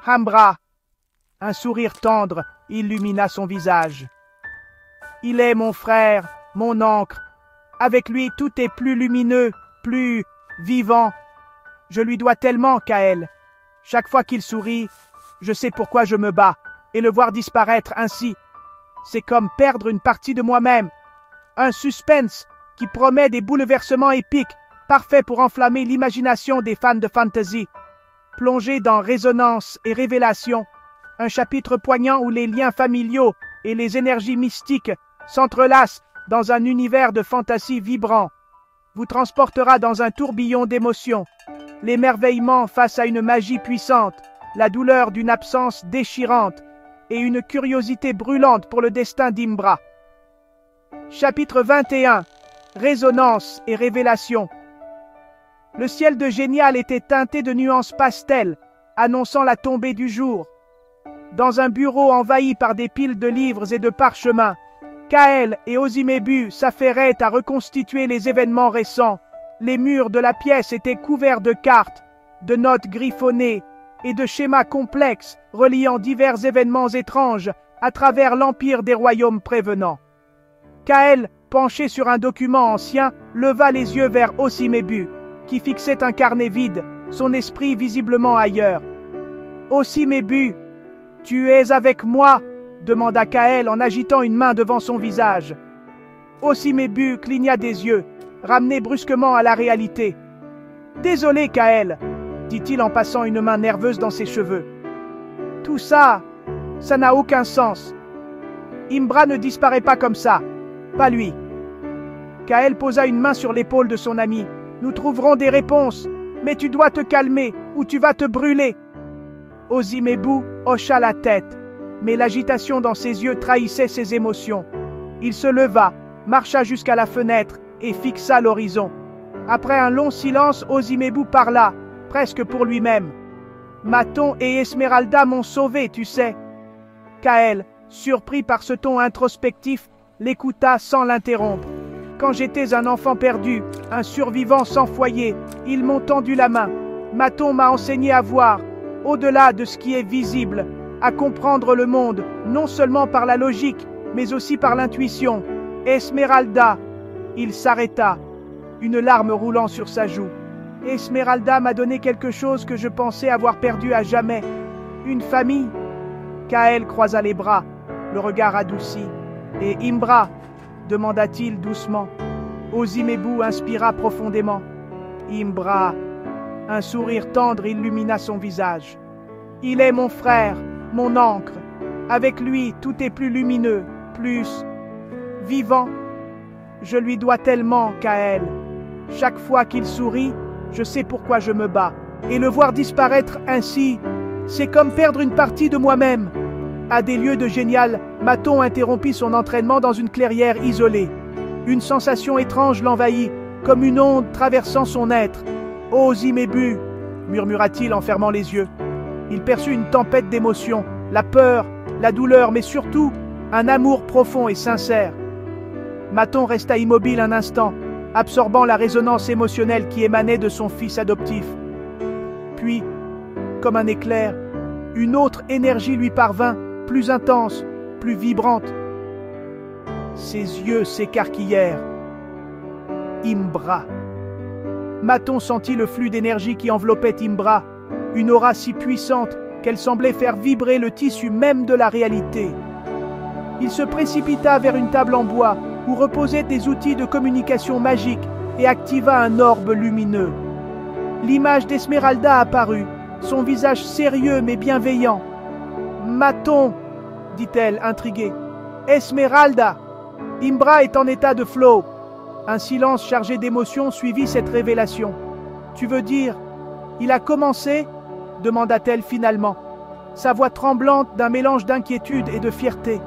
Imbra. Un sourire tendre illumina son visage. Il est mon frère, mon ancre. Avec lui, tout est plus lumineux, plus vivant. Je lui dois tellement, Kael. Chaque fois qu'il sourit, je sais pourquoi je me bats, et le voir disparaître ainsi, c'est comme perdre une partie de moi-même. Un suspense qui promet des bouleversements épiques, parfait pour enflammer l'imagination des fans de fantasy. Plongé dans résonance et révélation, un chapitre poignant où les liens familiaux et les énergies mystiques s'entrelacent dans un univers de fantasy vibrant, vous transportera dans un tourbillon d'émotions, l'émerveillement face à une magie puissante, la douleur d'une absence déchirante et une curiosité brûlante pour le destin d'Imbra. Chapitre 21. Résonance et révélation. Le ciel de Génial était teinté de nuances pastel, annonçant la tombée du jour. Dans un bureau envahi par des piles de livres et de parchemins, Kael et Ozimebu s'affairaient à reconstituer les événements récents. Les murs de la pièce étaient couverts de cartes, de notes griffonnées et de schémas complexes reliant divers événements étranges à travers l'empire des royaumes prévenants. Kael, penché sur un document ancien, leva les yeux vers Ozimebu, qui fixait un carnet vide, son esprit visiblement ailleurs. « Ozimebu, tu es avec moi ?» demanda Kael en agitant une main devant son visage. Ozimebu cligna des yeux, ramené brusquement à la réalité. « Désolé, Kael, » dit-il en passant une main nerveuse dans ses cheveux. « Tout ça, ça n'a aucun sens. Imbra ne disparaît pas comme ça, pas lui. » Kael posa une main sur l'épaule de son ami. « Nous trouverons des réponses, mais tu dois te calmer ou tu vas te brûler. » Ozimebu hocha la tête, mais l'agitation dans ses yeux trahissait ses émotions. Il se leva, marcha jusqu'à la fenêtre et fixa l'horizon. Après un long silence, Ozimebu parla, presque pour lui-même. « Maton et Esmeralda m'ont sauvé, tu sais. » Kael, surpris par ce ton introspectif, l'écouta sans l'interrompre. « Quand j'étais un enfant perdu, un survivant sans foyer, ils m'ont tendu la main. Maton m'a enseigné à voir, au-delà de ce qui est visible, à comprendre le monde, non seulement par la logique, mais aussi par l'intuition. Esmeralda !» Il s'arrêta, une larme roulant sur sa joue. « Esmeralda m'a donné quelque chose que je pensais avoir perdu à jamais. Une famille. » Kael croisa les bras, le regard adouci. « Et Imbra ?» demanda-t-il doucement. Ozimebu inspira profondément. « Imbra !» Un sourire tendre illumina son visage. « Il est mon frère, mon ancre. Avec lui, tout est plus lumineux, plus vivant. Je lui dois tellement, Kael. Chaque fois qu'il sourit, je sais pourquoi je me bats. Et le voir disparaître ainsi, c'est comme perdre une partie de moi-même. » À des lieux de Génial, Maton interrompit son entraînement dans une clairière isolée. Une sensation étrange l'envahit, comme une onde traversant son être. « Ozimebu !» murmura-t-il en fermant les yeux. Il perçut une tempête d'émotions, la peur, la douleur, mais surtout un amour profond et sincère. Maton resta immobile un instant, absorbant la résonance émotionnelle qui émanait de son fils adoptif. Puis, comme un éclair, une autre énergie lui parvint, plus intense, plus vibrante. Ses yeux s'écarquillèrent. Imbra. Maton sentit le flux d'énergie qui enveloppait Imbra, une aura si puissante qu'elle semblait faire vibrer le tissu même de la réalité. Il se précipita vers une table en bois où reposaient des outils de communication magique et activa un orbe lumineux. L'image d'Esmeralda apparut, son visage sérieux mais bienveillant. « Maton !» dit-elle, intriguée. « Esmeralda !» Imbra est en état de flow. Un silence chargé d'émotion suivit cette révélation. « Tu veux dire, il a commencé ?» demanda-t-elle finalement, sa voix tremblante d'un mélange d'inquiétude et de fierté.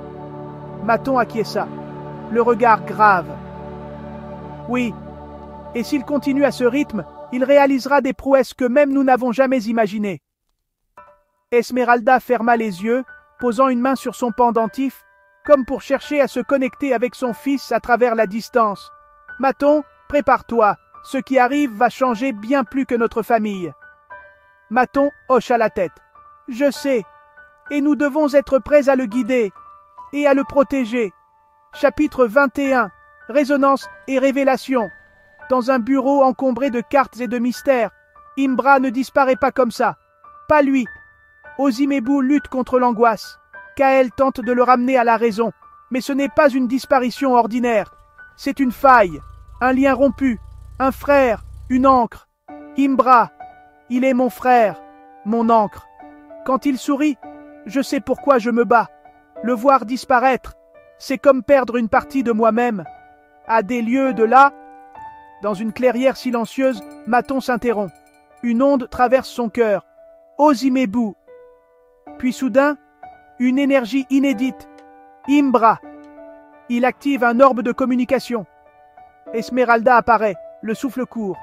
Maton acquiesça, le regard grave. « Oui, et s'il continue à ce rythme, il réalisera des prouesses que même nous n'avons jamais imaginées. » Esmeralda ferma les yeux, posant une main sur son pendentif, comme pour chercher à se connecter avec son fils à travers la distance. « Maton, prépare-toi, ce qui arrive va changer bien plus que notre famille. » Maton hocha la tête. Je sais. Et nous devons être prêts à le guider et à le protéger. Chapitre 21. Résonance et révélation. Dans un bureau encombré de cartes et de mystères, Imbra ne disparaît pas comme ça. Pas lui. Ozimebu lutte contre l'angoisse. Kael tente de le ramener à la raison. Mais ce n'est pas une disparition ordinaire. C'est une faille, un lien rompu, un frère, une ancre. Imbra, il est mon frère, mon ancre. Quand il sourit, je sais pourquoi je me bats. Le voir disparaître, c'est comme perdre une partie de moi-même. À des lieues de là, dans une clairière silencieuse, Maton s'interrompt. Une onde traverse son cœur. Ozimebu. Puis soudain, une énergie inédite. Imbra. Il active un orbe de communication. Esmeralda apparaît, le souffle court.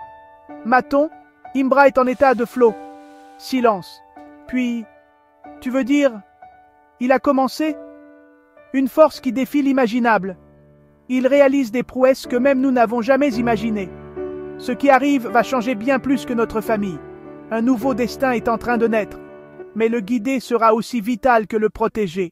Maton, Imbra est en état de flot. Silence. Puis, tu veux dire, il a commencé? Une force qui défie l'imaginable. Il réalise des prouesses que même nous n'avons jamais imaginées. Ce qui arrive va changer bien plus que notre famille. Un nouveau destin est en train de naître. Mais le guider sera aussi vital que le protéger.